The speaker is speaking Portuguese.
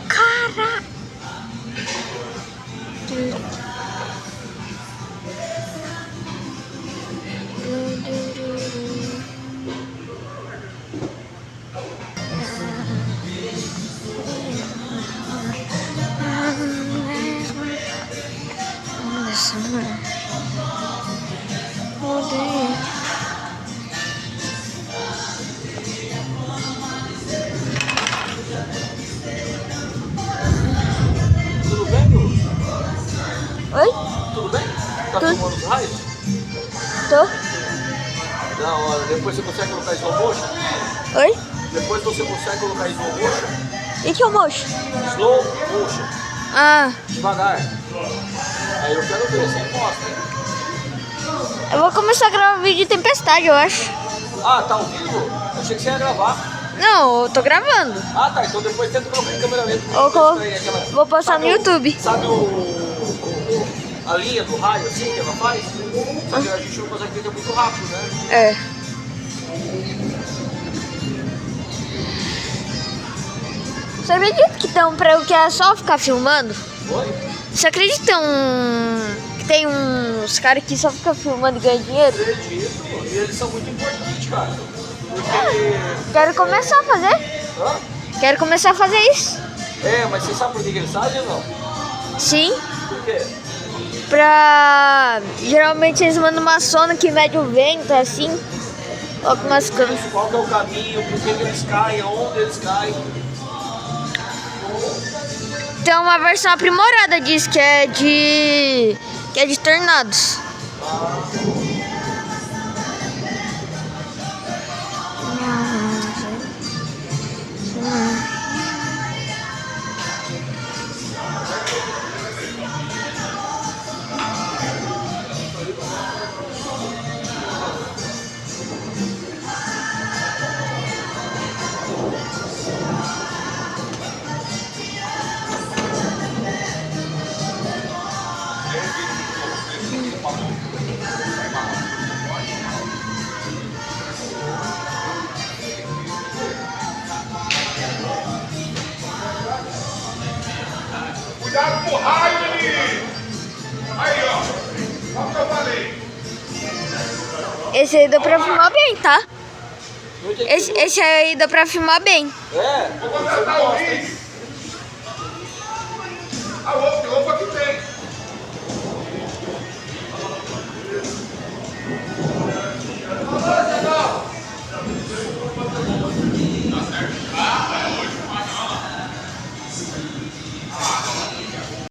Cara! Oi? Tudo bem? Tá filmando os raios? Tô. Da hora. Depois você consegue colocar slow motion? Oi? Depois você consegue colocar slow motion? E que é o mocho? Slow motion. Ah, Devagar. Aí eu quero ver, você mostra, hein? eu vou começar a gravar vídeo de tempestade, eu acho. Ah, tá ao vivo? Eu achei que você ia gravar. Não, eu tô gravando. Ah, tá. Então depois tenta colocar em câmera lenta. Vou postar no YouTube. Sabe a linha do raio assim que ela faz? Só que a gente não consegue ver muito rápido, né? É. Você acredita que tem um prego que é só ficar filmando? Oi? Você acredita que tem uns caras que só ficam filmando e ganham dinheiro? Acredito. E eles são muito importantes, cara. Porque... Quero começar a fazer. Hã? Quero começar a fazer isso. É, mas você sabe por que eles fazem ou não? Sim. Por quê? Geralmente eles mandam uma sonda que mede o vento, assim. Algumas coisas. Qual que é o caminho, por que eles caem, aonde eles caem. Tem uma versão aprimorada disso, que é de tornados. Cuidado com o raio ali! Aí, ó. Olha o que eu falei. Esse aí deu pra filmar bem, tá? Esse aí dá pra filmar bem. É, Vou você contratar o gosta. Luiz. A roupa que tem.